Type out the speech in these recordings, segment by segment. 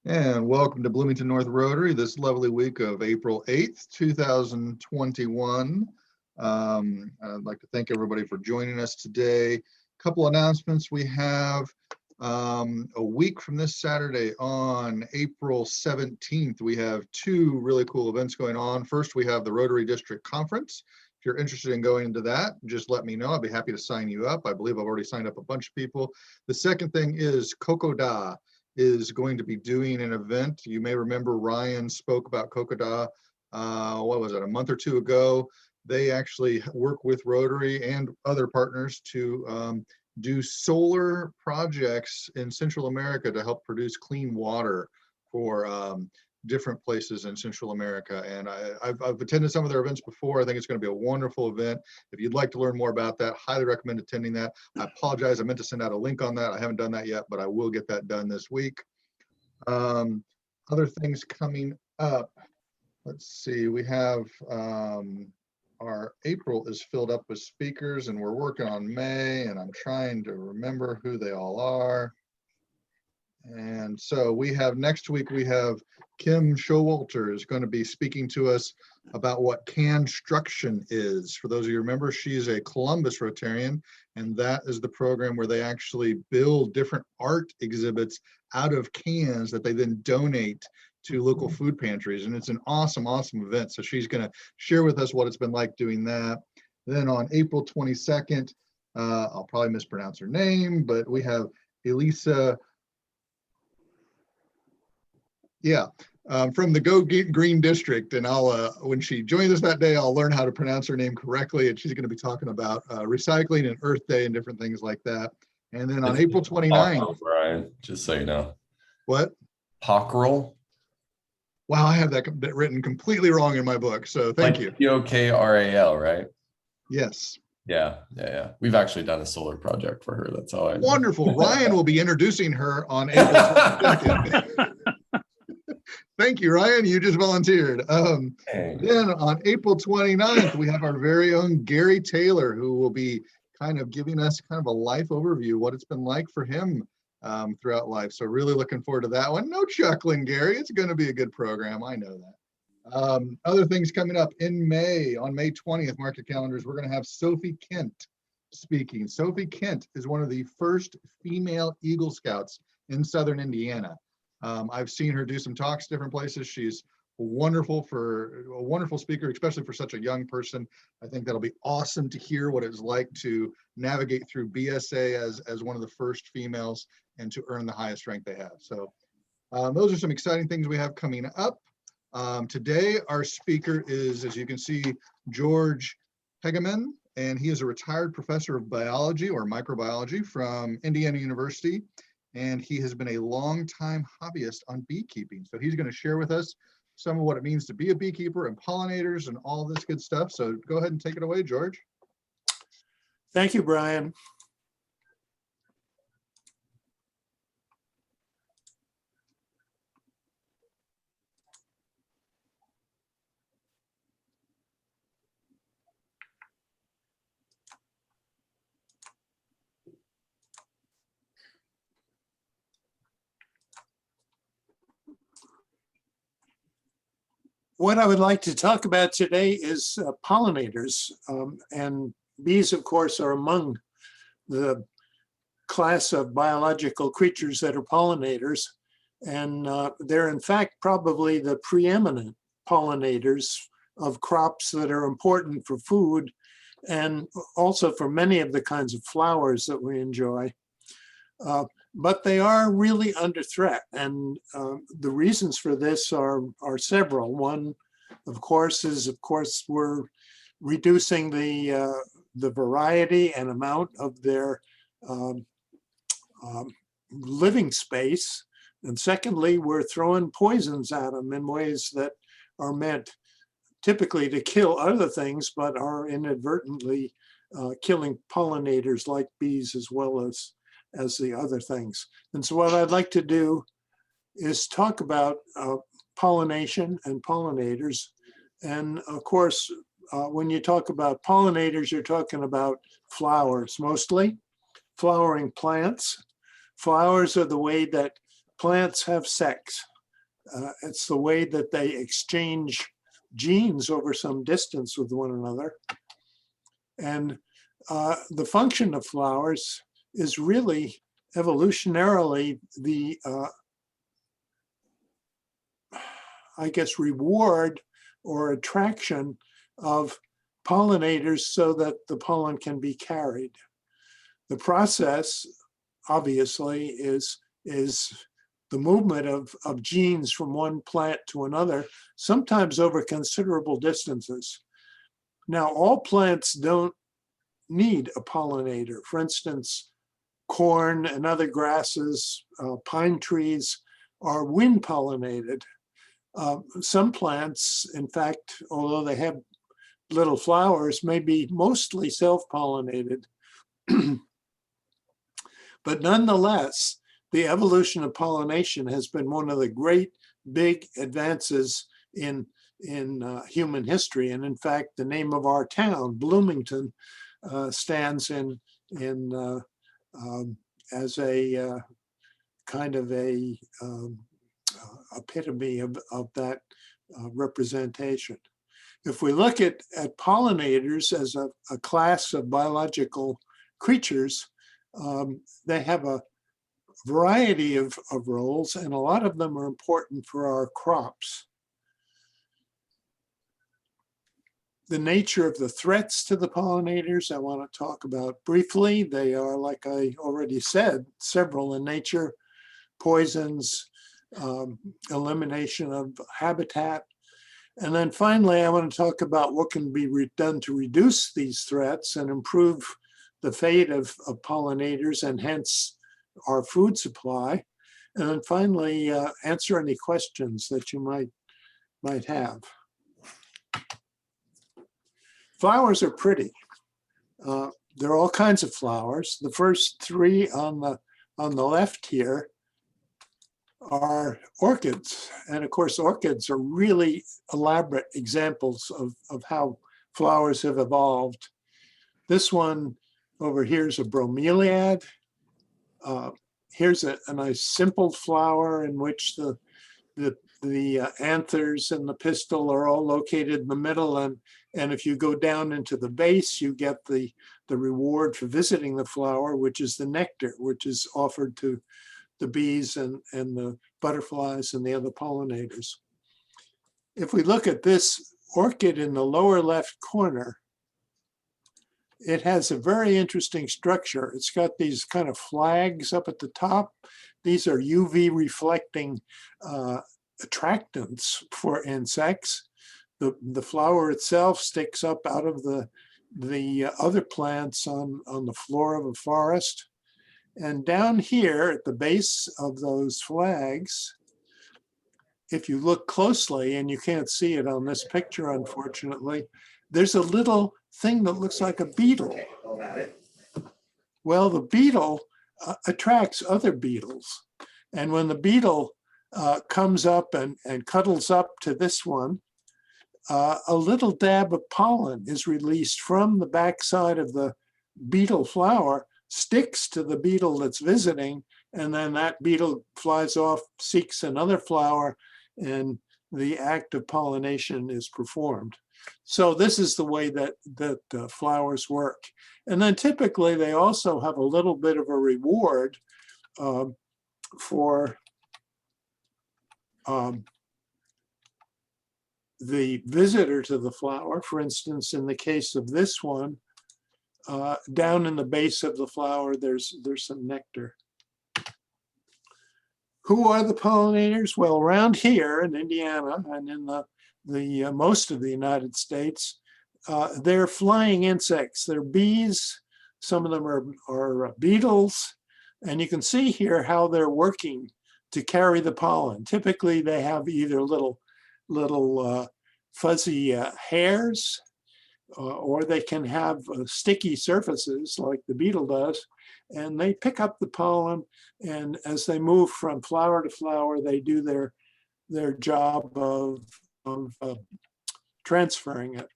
And welcome to Bloomington North Rotary this lovely week of April 8th, 2021. I'd like to thank everybody for joining us today. A couple announcements. We have a week from this Saturday on April 17th, we have two really cool events going on. First, we have the Rotary District Conference. If you're interested in going to that, just let me know. I'd be happy to sign you up. I believe I've already signed up a bunch of people. The second thing is COCODA is going to be doing an event. You may remember Ryan spoke about COCODA, what was it, a month or two ago. They actually work with Rotary and other partners to do solar projects in Central America to help produce clean water for different places in Central America. And I've attended some of their events before. I think it's going to be a wonderful event. If you'd like to learn more about that, highly recommend attending that. I apologize, I meant to send out a link on that. I haven't done that yet, but I will get that done this week. Other things coming up. Let's see, we have our April is filled up with speakers and we're working on May, and I'm trying to remember who they all are. And so we have next week, we have Kim Showalter is going to be speaking to us about what construction is. For those of you who remember, she's a Columbus Rotarian, and that is the program where they actually build different art exhibits out of cans that they then donate to local food pantries. And it's an awesome, awesome event. So she's going to share with us what it's been like doing that. Then on April 22nd, I'll probably mispronounce her name, but we have Elisa, from the Go Green District. And I'll, when she joins us that day, I'll learn how to pronounce her name correctly. And she's going to be talking about recycling and Earth Day and different things like that. And then on April 29th. Brian, just so you know. What? Pockerel. Wow, I have that written completely wrong in my book. So thank you. P-O-K-R-A-L, right? Yes. Yeah. We've actually done a solar project for her. That's how I know. Wonderful. Ryan will be introducing her on April 22nd. Thank you, Ryan. You just volunteered. Then on April 29th, we have our very own Gary Taylor, who will be kind of giving us kind of a life overview, what it's been like for him throughout life. So really looking forward to that one. No chuckling, Gary. It's going to be a good program. I know that. Other things coming up in May, on May 20th, mark your calendars, we're going to have Sophie Kent speaking. Sophie Kent is one of the first female Eagle Scouts in Southern Indiana. I've seen her do some talks different places. She's a wonderful speaker, especially for such a young person. I think that'll be awesome to hear what it's like to navigate through BSA as one of the first females and to earn the highest rank they have. So those are some exciting things we have coming up. Today, our speaker is, as you can see, George Hegeman, and he is a retired professor of biology or microbiology from Indiana University. And he has been a long-time hobbyist on beekeeping. So he's going to share with us some of what it means to be a beekeeper and pollinators and all this good stuff. So go ahead and take it away, George. Thank you, Brian. What I would like to talk about today is pollinators, and bees, of course, are among the class of biological creatures that are pollinators, and they're in fact probably the preeminent pollinators of crops that are important for food and also for many of the kinds of flowers that we enjoy. But they are really under threat, and the reasons for this are several. One, of course, is we're reducing the variety and amount of their living space, and secondly, we're throwing poisons at them in ways that are meant typically to kill other things, but are inadvertently killing pollinators like bees as well as the other things. And so what I'd like to do is talk about pollination and pollinators. And of course, when you talk about pollinators, you're talking about flowers mostly, flowering plants. Flowers are the way that plants have sex. It's the way that they exchange genes over some distance with one another. And the function of flowers is really evolutionarily the, I guess, reward or attraction of pollinators so that the pollen can be carried. The process, obviously, is the movement of genes from one plant to another, sometimes over considerable distances. Now, all plants don't need a pollinator. For instance, corn and other grasses, pine trees are wind pollinated. Some plants, in fact, although they have little flowers, may be mostly self-pollinated. But nonetheless, the evolution of pollination has been one of the great big advances in human history. And in fact, the name of our town, Bloomington, stands as a kind of a epitome of that representation. If we look at pollinators as a class of biological creatures, they have a variety of roles, and a lot of them are important for our crops. The nature of the threats to the pollinators I want to talk about briefly. They are, like I already said, several in nature: poisons, elimination of habitat. And then finally, I want to talk about what can be done to reduce these threats and improve the fate of pollinators and hence our food supply. And then finally, answer any questions that you might have. Flowers are pretty. There are all kinds of flowers. The first three on the left here are orchids. And of course, orchids are really elaborate examples of how flowers have evolved. This one over here is a bromeliad. Here's a nice simple flower in which the anthers and the pistil are all located in the middle. And if you go down into the base, you get the reward for visiting the flower, which is the nectar, which is offered to the bees and the butterflies and the other pollinators. If we look at this orchid in the lower left corner, it has a very interesting structure. It's got these kind of flags up at the top. These are UV reflecting attractants for insects. The flower itself sticks up out of the other plants on the floor of a forest. And down here at the base of those flags, if you look closely, and you can't see it on this picture, unfortunately, there's a little thing that looks like a beetle. Well, the beetle attracts other beetles. And when the beetle comes up and cuddles up to this one, a little dab of pollen is released from the backside of the beetle flower, sticks to the beetle that's visiting, and then that beetle flies off, seeks another flower, and the act of pollination is performed. So this is the way that flowers work. And then typically they also have a little bit of a reward for the visitor to the flower. For instance, in the case of this one, down in the base of the flower, there's some nectar. Who are the pollinators? Well, around here in Indiana and in the most of the United States, they're flying insects. They're bees. Some of them are beetles. And you can see here how they're working to carry the pollen. Typically, they have either little fuzzy hairs, or they can have sticky surfaces like the beetle does, and they pick up the pollen, and as they move from flower to flower, they do their job of transferring it.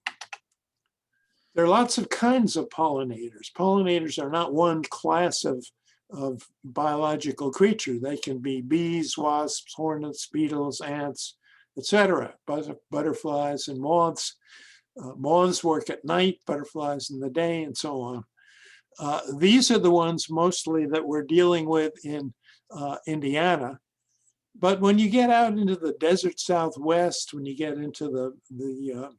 There are lots of kinds of pollinators. Pollinators are not one class of of biological creature. They can be bees, wasps, hornets, beetles, ants, etc. Butterflies and moths. Moths work at night, butterflies in the day, and so on. These are the ones mostly that we're dealing with in Indiana. But when you get out into the desert Southwest, when you get into the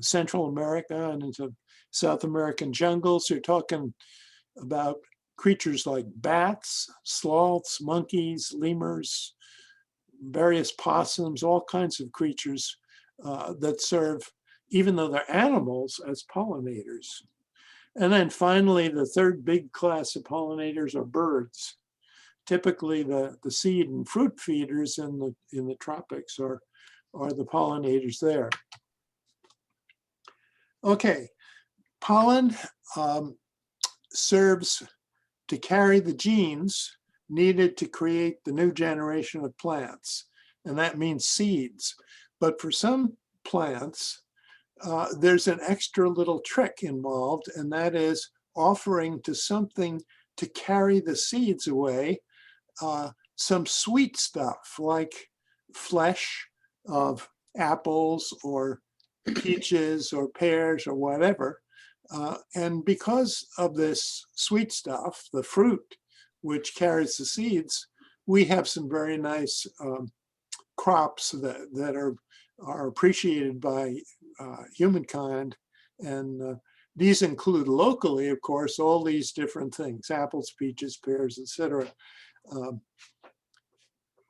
Central America and into South American jungles, you're talking about creatures like bats, sloths, monkeys, lemurs, various possums, all kinds of creatures that serve, even though they're animals, as pollinators. And then finally, the third big class of pollinators are birds. Typically, the seed and fruit feeders in the tropics are the pollinators there. Okay, pollen serves to carry the genes needed to create the new generation of plants, and that means seeds. But for some plants, there's an extra little trick involved, and that is offering to something to carry the seeds away some sweet stuff like flesh of apples or peaches or pears or whatever. And because of this sweet stuff, the fruit, which carries the seeds, we have some very nice crops that are appreciated by humankind. And these include locally, of course, all these different things: apples, peaches, pears, etc.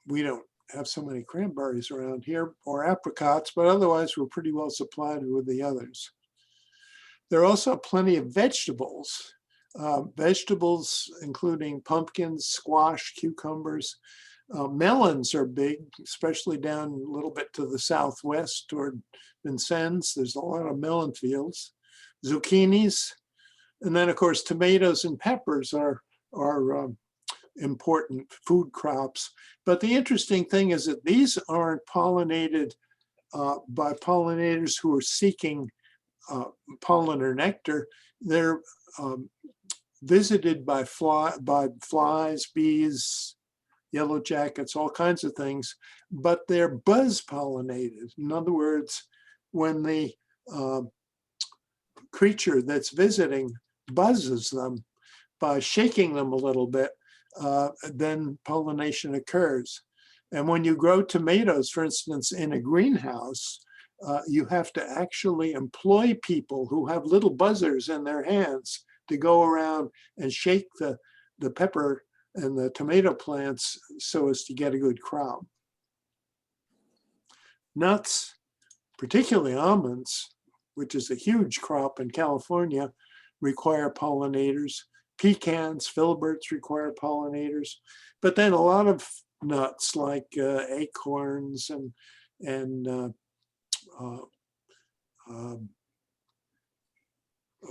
We don't have so many cranberries around here, or apricots, but otherwise we're pretty well supplied with the others. There are also plenty of vegetables, vegetables including pumpkins, squash, cucumbers. Melons are big, especially down a little bit to the southwest toward Vincennes. There's a lot of melon fields. Zucchinis, and then of course tomatoes and peppers are important food crops. But the interesting thing is that these aren't pollinated by pollinators who are seeking pollen or nectar. They're visited by flies, bees, yellow jackets, all kinds of things, but they're buzz pollinated. In other words, when the creature that's visiting buzzes them by shaking them a little bit, then pollination occurs. And when you grow tomatoes, for instance, in a greenhouse, you have to actually employ people who have little buzzers in their hands to go around and shake the pepper and the tomato plants so as to get a good crop. Nuts, particularly almonds, which is a huge crop in California, require pollinators. Pecans, filberts require pollinators. But then a lot of nuts like acorns and a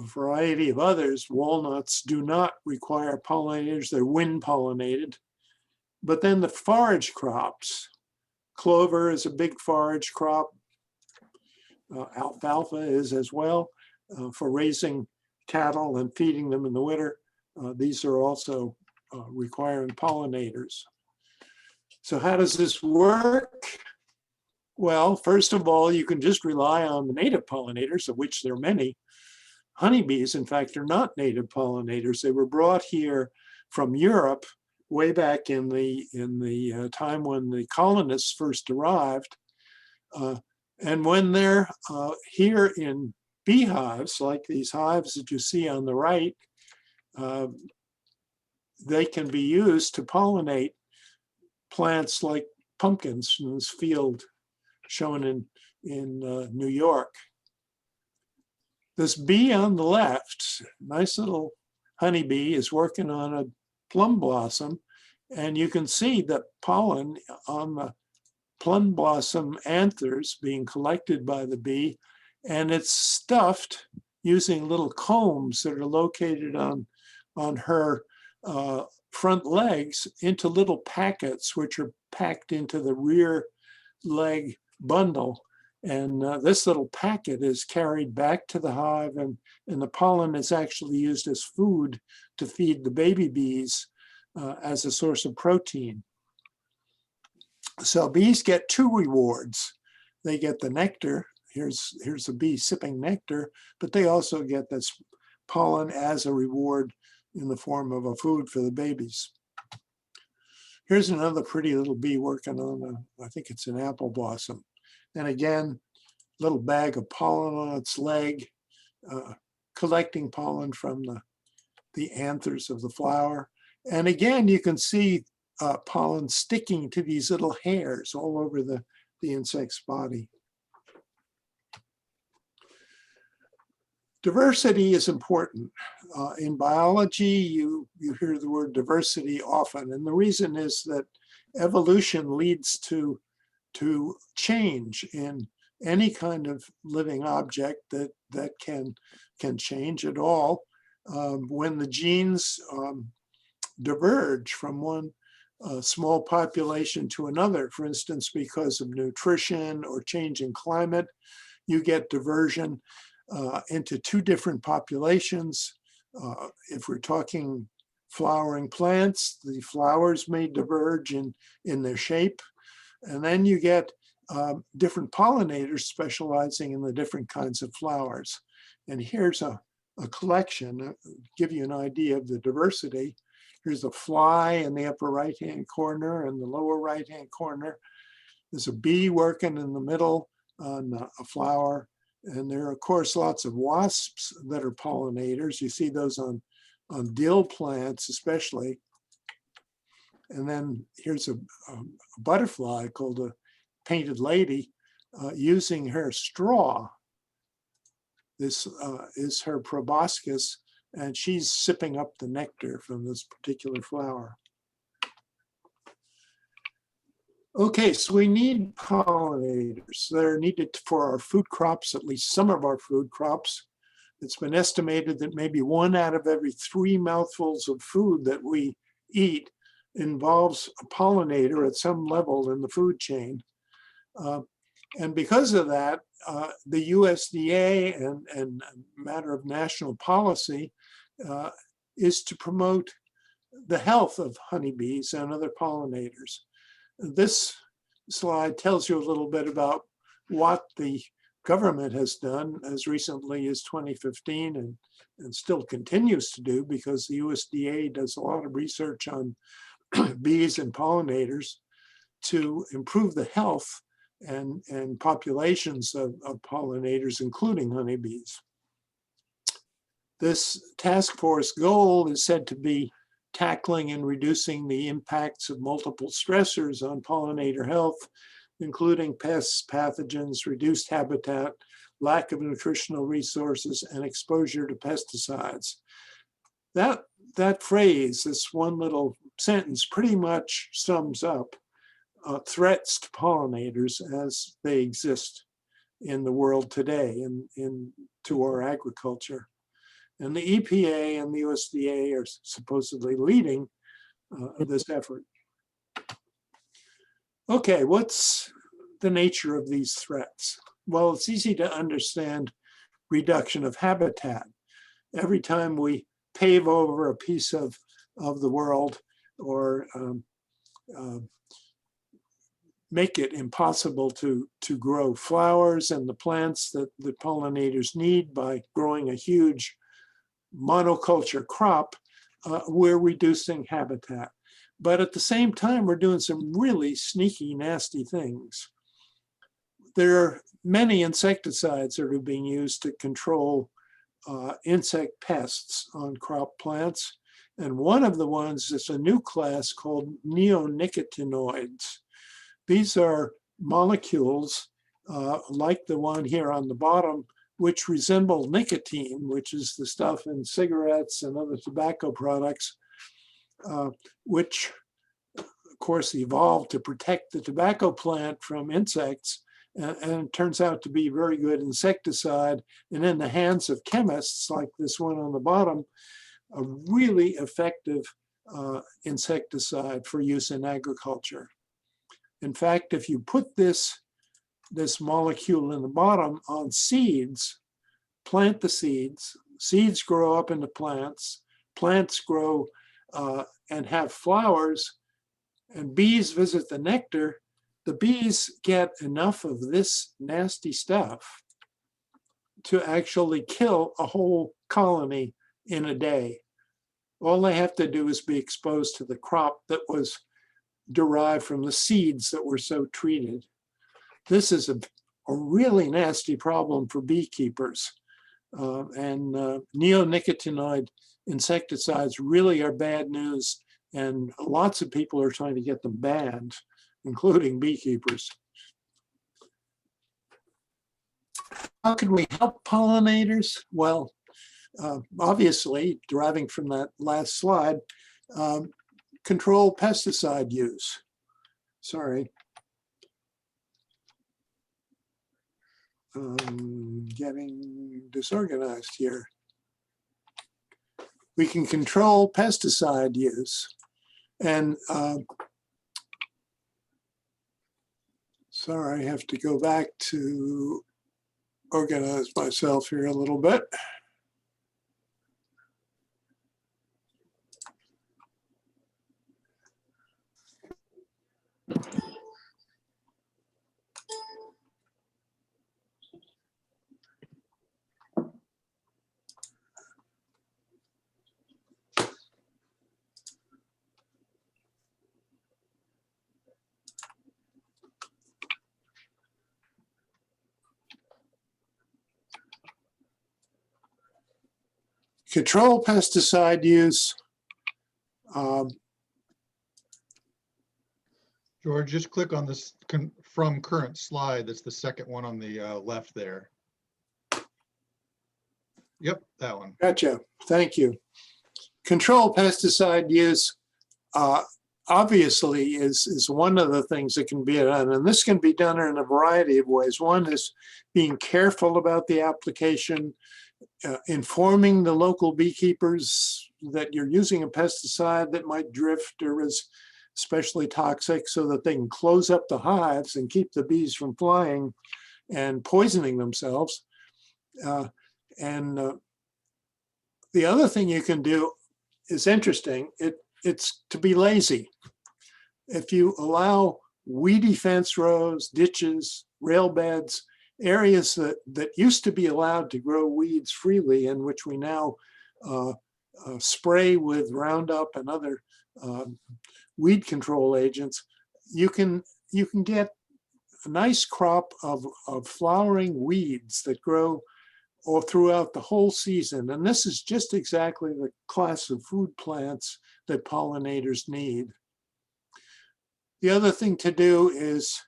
variety of others, walnuts, do not require pollinators. They're wind pollinated. But then the forage crops, clover is a big forage crop. Alfalfa is as well for raising cattle and feeding them in the winter. These are also requiring pollinators. So how does this work? Well, first of all, you can just rely on the native pollinators, of which there are many. Honeybees, in fact, are not native pollinators. They were brought here from Europe way back in the time when the colonists first arrived. And when they're here in beehives, like these hives that you see on the right, they can be used to pollinate plants like pumpkins in this field shown in New York. This bee on the left, nice little honeybee, is working on a plum blossom, and you can see the pollen on the plum blossom anthers being collected by the bee, and it's stuffed using little combs that are located on her front legs into little packets, which are packed into the rear leg bundle. And this little packet is carried back to the hive, and the pollen is actually used as food to feed the baby bees as a source of protein. So bees get two rewards. They get the nectar. Here's a bee sipping nectar, but they also get this pollen as a reward in the form of a food for the babies. Here's another pretty little bee working on, I think it's an apple blossom. And again, little bag of pollen on its leg, collecting pollen from the anthers of the flower. And again, you can see pollen sticking to these little hairs all over the insect's body. Diversity is important. In biology, you hear the word diversity often, and the reason is that evolution leads to change in any kind of living object that can change at all. When the genes diverge from one small population to another, for instance, because of nutrition or change in climate, you get diversion into two different populations. If we're talking flowering plants, the flowers may diverge in their shape. And then you get different pollinators specializing in the different kinds of flowers. And here's a collection, give you an idea of the diversity. Here's a fly in the upper right-hand corner and the lower right-hand corner. There's a bee working in the middle on a flower. And there are, of course, lots of wasps that are pollinators. You see those on dill plants, especially. And then here's a butterfly called a painted lady using her straw. This is her proboscis, and she's sipping up the nectar from this particular flower. Okay, so we need pollinators. They're needed for our food crops, at least some of our food crops. It's been estimated that maybe 1 out of every 3 mouthfuls of food that we eat involves a pollinator at some level in the food chain. And because of that, the USDA and a matter of national policy is to promote the health of honeybees and other pollinators. This slide tells you a little bit about what the government has done as recently as 2015 and still continues to do, because the USDA does a lot of research on bees and pollinators to improve the health and populations of pollinators, including honeybees. This task force goal is said to be tackling and reducing the impacts of multiple stressors on pollinator health, including pests, pathogens, reduced habitat, lack of nutritional resources, and exposure to pesticides. That phrase, this one little sentence, pretty much sums up threats to pollinators as they exist in the world today and to our agriculture. And the EPA and the USDA are supposedly leading this effort. Okay, what's the nature of these threats? Well, it's easy to understand reduction of habitat. Every time we pave over a piece of the world or make it impossible to grow flowers and the plants that the pollinators need by growing a huge monoculture crop, we're reducing habitat. But at the same time, we're doing some really sneaky, nasty things. There are many insecticides that are being used to control insect pests on crop plants. And one of the ones is a new class called neonicotinoids. These are molecules like the one here on the bottom, which resemble nicotine, which is the stuff in cigarettes and other tobacco products, which of course evolved to protect the tobacco plant from insects, and it turns out to be very good insecticide. And in the hands of chemists, like this one on the bottom, a really effective insecticide for use in agriculture. In fact, if you put this molecule in the bottom on seeds, plant the seeds, seeds grow up into plants, plants grow and have flowers, and bees visit the nectar, the bees get enough of this nasty stuff to actually kill a whole colony in a day. All they have to do is be exposed to the crop that was derived from the seeds that were so treated. This is a really nasty problem for beekeepers. Neonicotinoid insecticides really are bad news, and lots of people are trying to get them banned, including beekeepers. How can we help pollinators? Well, obviously, deriving from that last slide, control pesticide use. Sorry. Getting disorganized here. We can control pesticide use. And sorry, I have to go back to organize myself here a little bit. Control pesticide use. George, just click on this from current slide. That's the second one on the left there. Yep, that one. Gotcha. Thank you. Control pesticide use obviously is one of the things that can be done, and this can be done in a variety of ways. One is being careful about the application, informing the local beekeepers that you're using a pesticide that might drift or is especially toxic, so that they can close up the hives and keep the bees from flying and poisoning themselves. The other thing you can do is interesting. It's to be lazy. If you allow weedy fence rows, ditches, rail beds, areas that used to be allowed to grow weeds freely, and which we now spray with Roundup and other weed control agents, you can get a nice crop of flowering weeds that grow all throughout the whole season. And this is just exactly the class of food plants that pollinators need. The other thing to do is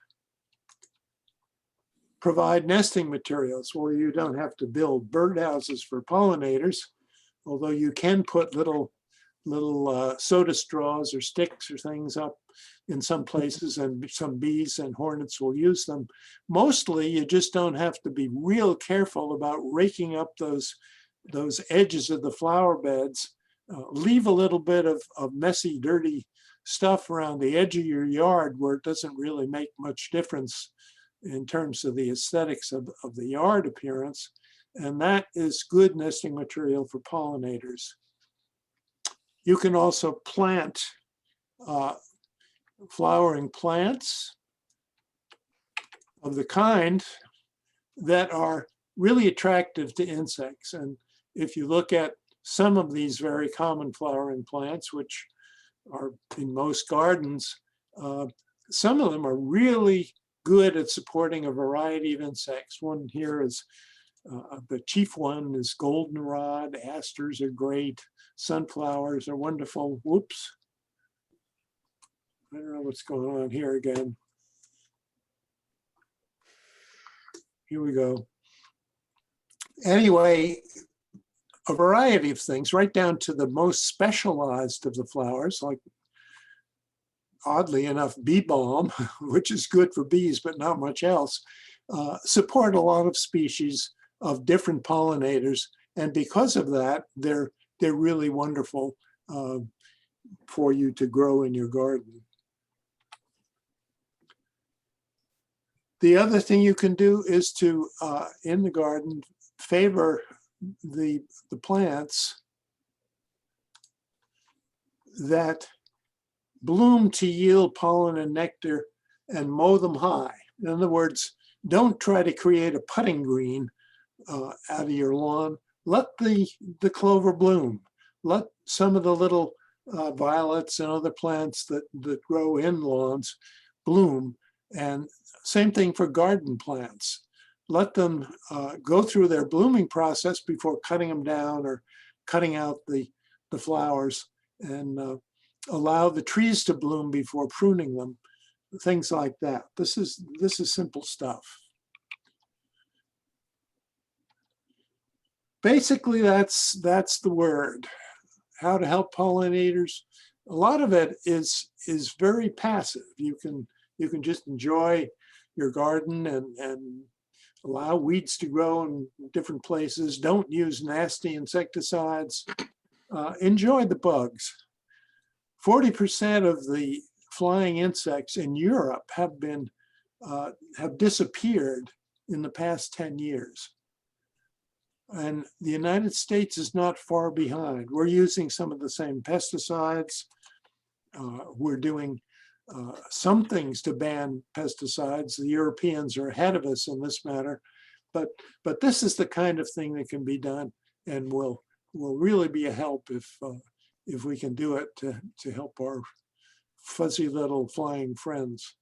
provide nesting materials where you don't have to build birdhouses for pollinators, although you can put little soda straws or sticks or things up in some places, and some bees and hornets will use them. Mostly, you just don't have to be real careful about raking up those edges of the flower beds. Leave a little bit of messy, dirty stuff around the edge of your yard where it doesn't really make much difference in terms of the aesthetics of the yard appearance. And that is good nesting material for pollinators. You can also plant flowering plants of the kind that are really attractive to insects. And if you look at some of these very common flowering plants, which are in most gardens, some of them are really good at supporting a variety of insects. One here is, the chief one is goldenrod, asters are great, sunflowers are wonderful. Whoops. I don't know what's going on here again. Here we go. Anyway, a variety of things, right down to the most specialized of the flowers, like, oddly enough, bee balm, which is good for bees, but not much else, support a lot of species of different pollinators. And because of that, they're really wonderful for you to grow in your garden. The other thing you can do is to, in the garden, favor the plants that bloom to yield pollen and nectar and mow them high. In other words, don't try to create a putting green out of your lawn. Let the clover bloom. Let some of the little violets and other plants that grow in lawns bloom. And same thing for garden plants. Let them go through their blooming process before cutting them down or cutting out the flowers, and allow the trees to bloom before pruning them, things like that. This is simple stuff. Basically, that's the word. How to help pollinators. A lot of it is very passive. You can just enjoy your garden and allow weeds to grow in different places. Don't use nasty insecticides. Enjoy the bugs. 40% of the flying insects in Europe have disappeared in the past 10 years. And the United States is not far behind. We're using some of the same pesticides. We're doing some things to ban pesticides. The Europeans are ahead of us in this matter, but this is the kind of thing that can be done and will really be a help if we can do it to help our fuzzy little flying friends.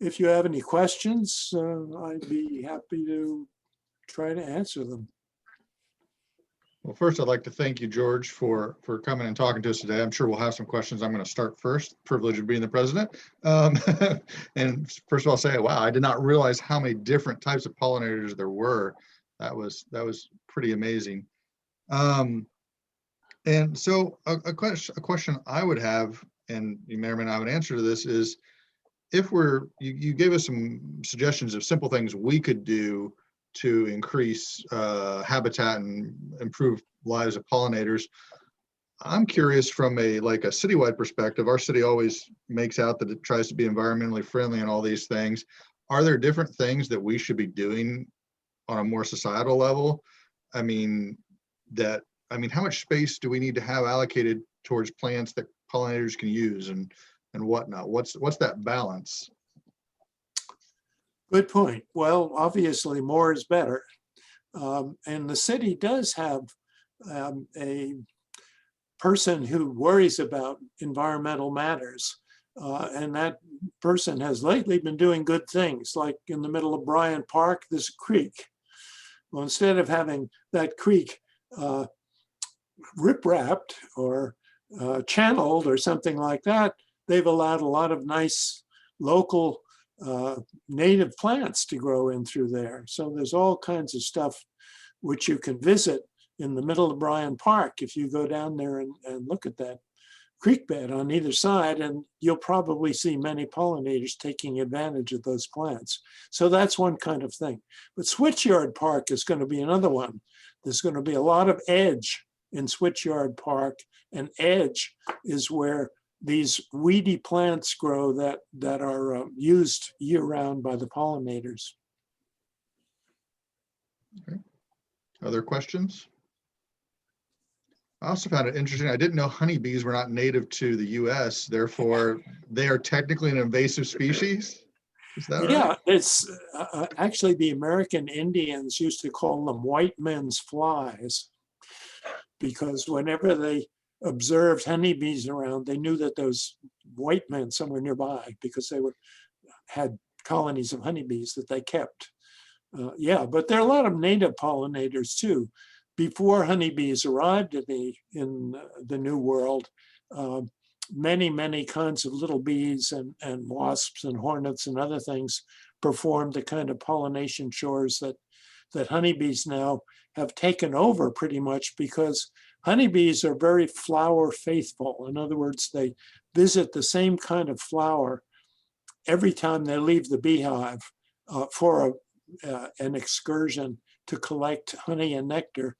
If you have any questions, I'd be happy to try to answer them. Well, first, I'd like to thank you, George, for coming and talking to us today. I'm sure we'll have some questions. I'm going to start first. Privilege of being the president. And first of all, say, wow, I did not realize how many different types of pollinators there were. That was pretty amazing. And so a question I would have, and you may or may not have an answer to this, is if you gave us some suggestions of simple things we could do to increase habitat and improve lives of pollinators. I'm curious from a citywide perspective. Our city always makes out that it tries to be environmentally friendly and all these things. Are there different things that we should be doing on a more societal level? I mean, how much space do we need to have allocated towards plants that pollinators can use and whatnot? What's that balance? Good point. Well, obviously more is better. And the city does have a person who worries about environmental matters. And that person has lately been doing good things, like in the middle of Bryant Park, there's a creek. Well, instead of having that creek rip-wrapped or channeled or something like that, they've allowed a lot of nice local native plants to grow in through there. So there's all kinds of stuff which you can visit in the middle of Bryant Park if you go down there and look at that creek bed on either side, and you'll probably see many pollinators taking advantage of those plants. So that's one kind of thing. But Switchyard Park is going to be another one. There's going to be a lot of edge in Switchyard Park, and edge is where these weedy plants grow that are used year-round by the pollinators. Okay. Other questions? I also found it interesting. I didn't know honeybees were not native to the U.S. Therefore, they are technically an invasive species. Is that right? Yeah, it's actually the American Indians used to call them white men's flies, because whenever they observed honeybees around, they knew that those white men somewhere nearby, because they had colonies of honeybees that they kept. Yeah, but there are a lot of native pollinators too. Before honeybees arrived in the New World, many kinds of little bees and wasps and hornets and other things performed the kind of pollination chores that honeybees now have taken over pretty much, because honeybees are very flower faithful. In other words, they visit the same kind of flower every time they leave the beehive for an excursion to collect honey and nectar.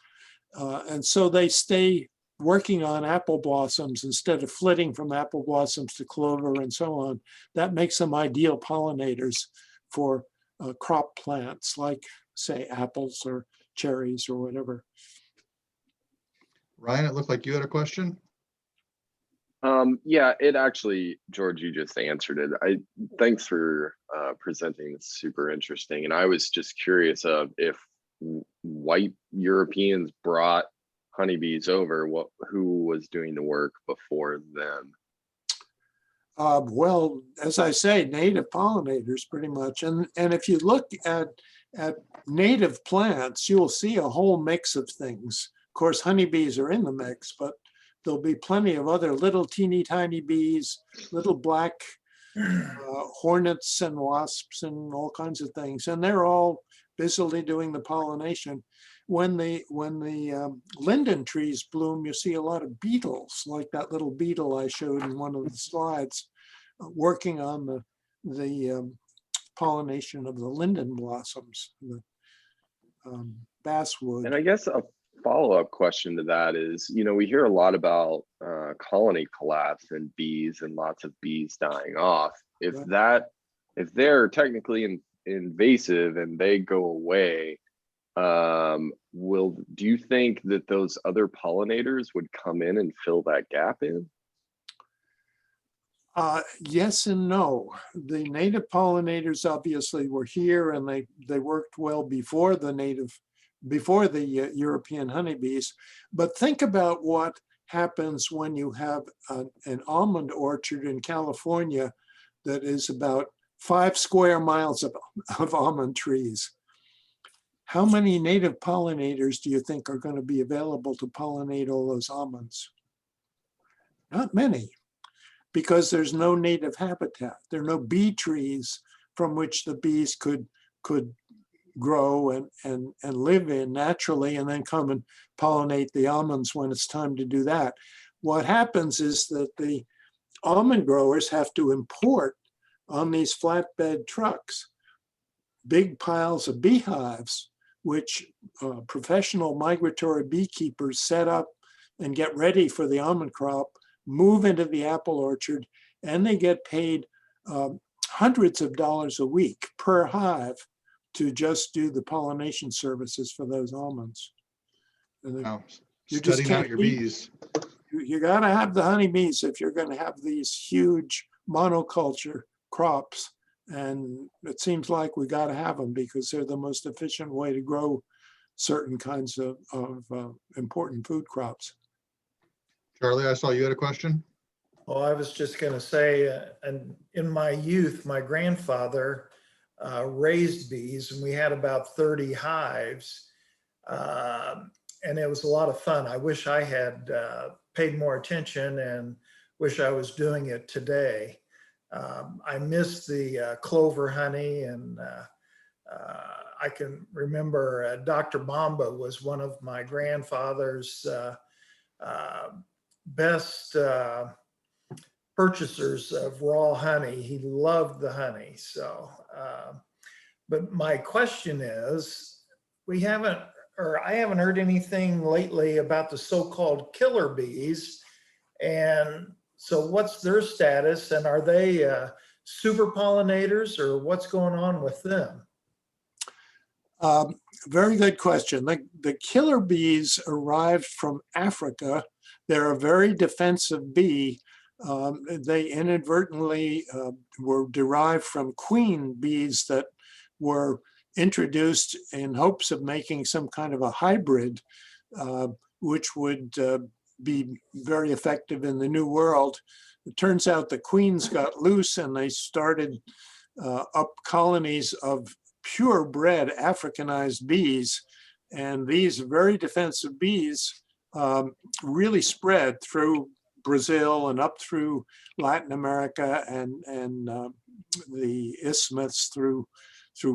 And so they stay working on apple blossoms instead of flitting from apple blossoms to clover and so on. That makes them ideal pollinators for crop plants like, say, apples or cherries or whatever. Ryan, it looked like you had a question. Yeah, it actually, George, you just answered it. Thanks for presenting. It's super interesting. And I was just curious of if white Europeans brought honeybees over, who was doing the work before them? Well, as I say, native pollinators pretty much. And if you look at native plants, you'll see a whole mix of things. Of course, honeybees are in the mix, but there'll be plenty of other little teeny tiny bees, little black hornets and wasps and all kinds of things. And they're all busily doing the pollination. When the linden trees bloom, you see a lot of beetles, like that little beetle I showed in one of the slides, working on the pollination of the linden blossoms, the basswood. And I guess a follow-up question to that is, we hear a lot about colony collapse and bees and lots of bees dying off. If they're technically invasive and they go away, do you think that those other pollinators would come in and fill that gap in? Yes and no. The native pollinators obviously were here, and they worked well before the European honeybees. But think about what happens when you have an almond orchard in California that is about 5 square miles of almond trees. How many native pollinators do you think are going to be available to pollinate all those almonds? Not many, because there's no native habitat. There are no bee trees from which the bees could grow and live in naturally, and then come and pollinate the almonds when it's time to do that. What happens is that the almond growers have to import on these flatbed trucks big piles of beehives, which professional migratory beekeepers set up and get ready for the almond crop, move into the apple orchard, and they get paid hundreds of dollars a week per hive to just do the pollination services for those almonds. Wow. You just Studying out can't your eat. bees. You got to have the honeybees if you're going to have these huge monoculture crops. And it seems like we got to have them because they're the most efficient way to grow certain kinds of important food crops. Charlie, I saw you had a question. Well, I was just going to say, and in my youth, my grandfather raised bees, and we had about 30 hives, and it was a lot of fun. I wish I had paid more attention, and wish I was doing it today. I miss the clover honey, and I can remember Dr. Bamba was one of my grandfather's best purchasers of raw honey. He loved the honey. So, but my question is, I haven't heard anything lately about the so-called killer bees. And so what's their status, and are they super pollinators, or what's going on with them? Very good question. The killer bees arrived from Africa. They're a very defensive bee. They inadvertently were derived from queen bees that were introduced in hopes of making some kind of a hybrid, which would be very effective in the New World. It turns out the queens got loose and they started up colonies of purebred Africanized bees. And these very defensive bees really spread through Brazil and up through Latin America and the isthmus through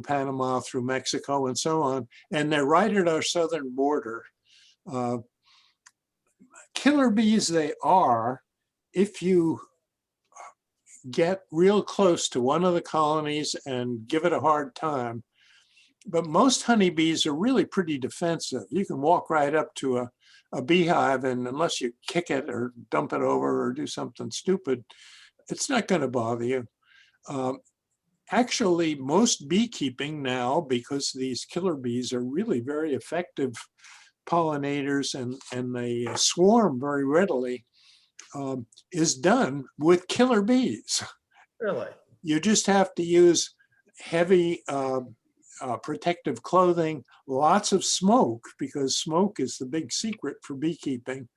Panama, through Mexico, and so on. And they're right at our southern border. Killer bees they are if you get real close to one of the colonies and give it a hard time. But most honeybees are really pretty defensive. You can walk right up to a beehive, and unless you kick it or dump it over or do something stupid, it's not going to bother you. Actually, most beekeeping now, because these killer bees are really very effective pollinators and they swarm very readily, is done with killer bees. Really? You just have to use heavy protective clothing, lots of smoke, because smoke is the big secret for beekeeping.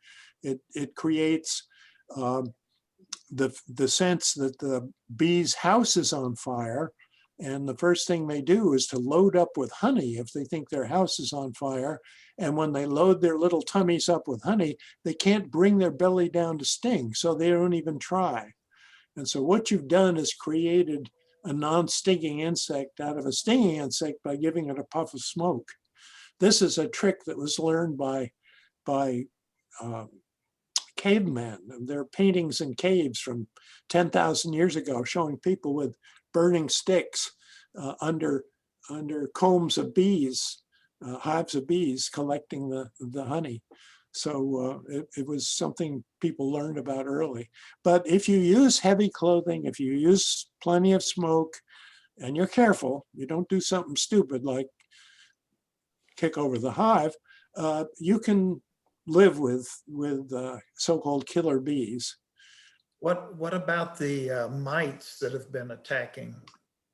It creates the sense that the bee's house is on fire. And the first thing they do is to load up with honey if they think their house is on fire. And when they load their little tummies up with honey, they can't bring their belly down to sting, so they don't even try. And so what you've done is created a non-stinging insect out of a stinging insect by giving it a puff of smoke. This is a trick that was learned by cavemen. There are paintings in caves from 10,000 years ago showing people with burning sticks under combs of bees, hives of bees collecting the honey. So it was something people learned about early. But if you use heavy clothing, if you use plenty of smoke, and you're careful, you don't do something stupid like kick over the hive, you can live with so-called killer bees. What about the mites that have been attacking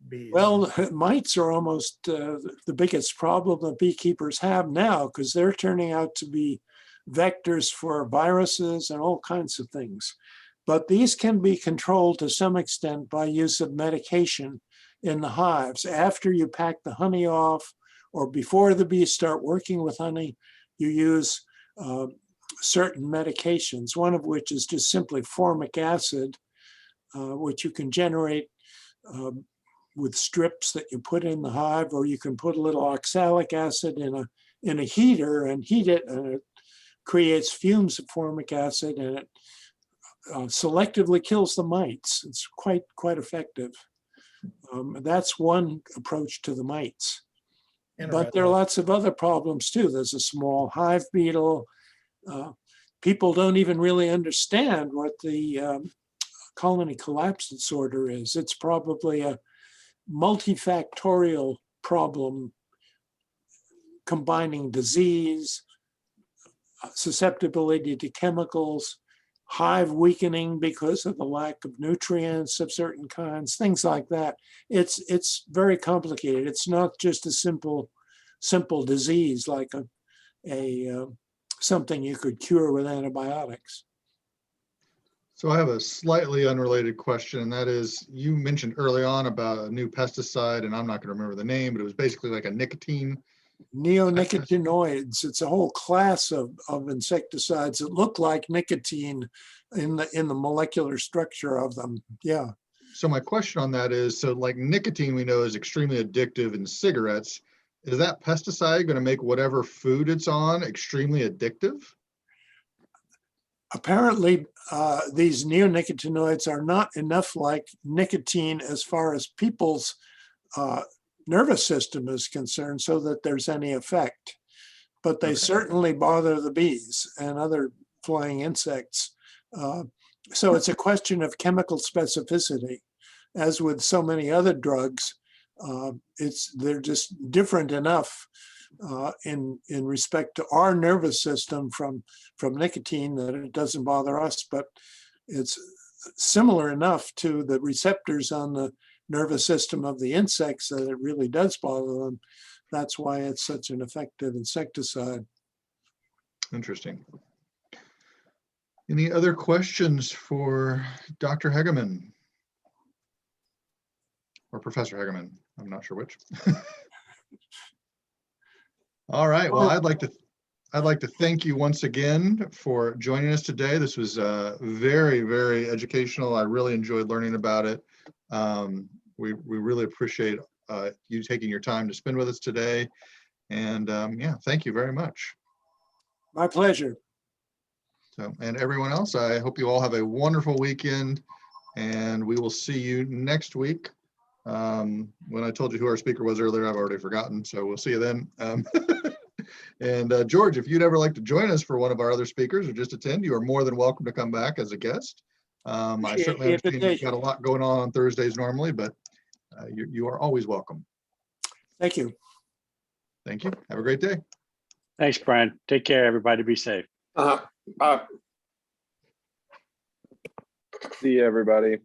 bees? Well, mites are almost the biggest problem that beekeepers have now, because they're turning out to be vectors for viruses and all kinds of things. But these can be controlled to some extent by use of medication in the hives. After you pack the honey off, or before the bees start working with honey, you use certain medications, one of which is just simply formic acid, which you can generate with strips that you put in the hive, or you can put a little oxalic acid in a heater and heat it, and it creates fumes of formic acid, and it selectively kills the mites. It's quite effective. That's one approach to the mites. But there are lots of other problems too. There's a small hive beetle. People don't even really understand what the colony collapse disorder is. It's probably a multifactorial problem combining disease, susceptibility to chemicals, hive weakening because of the lack of nutrients of certain kinds, things like that. It's very complicated. It's not just a simple disease like something you could cure with antibiotics. So I have a slightly unrelated question, and that is, you mentioned early on about a new pesticide, and I'm not going to remember the name, but it was basically like a nicotine. Neonicotinoids. It's a whole class of insecticides that look like nicotine in the molecular structure of them. Yeah. So my question on that is, so like nicotine we know is extremely addictive in cigarettes. Is that pesticide going to make whatever food it's on extremely addictive? Apparently, these neonicotinoids are not enough like nicotine as far as people's nervous system is concerned, so that there's any effect. But they certainly bother the bees and other flying insects. So it's a question of chemical specificity. As with so many other drugs, they're just different enough in respect to our nervous system from nicotine that it doesn't bother us, but it's similar enough to the receptors on the nervous system of the insects that it really does bother them. That's why it's such an effective insecticide. Interesting. Any other questions for Dr. Hegeman? Or Professor Hegeman? I'm not sure which. All right, well, I'd like to thank you once again for joining us today. This was very, very educational. I really enjoyed learning about it. We really appreciate you taking your time to spend with us today. And yeah, thank you very much. My pleasure. So, and everyone else, I hope you all have a wonderful weekend, and we will see you next week. When I told you who our speaker was earlier, I've already forgotten, so we'll see you then. And George, if you'd ever like to join us for one of our other speakers or just attend, you are more than welcome to come back as a guest. I certainly understand you've got a lot going on Thursdays normally, but you are always welcome. Thank you. Thank you. Have a great day. Thanks, Brian. Take care, everybody. Be safe. Bye. See you, everybody.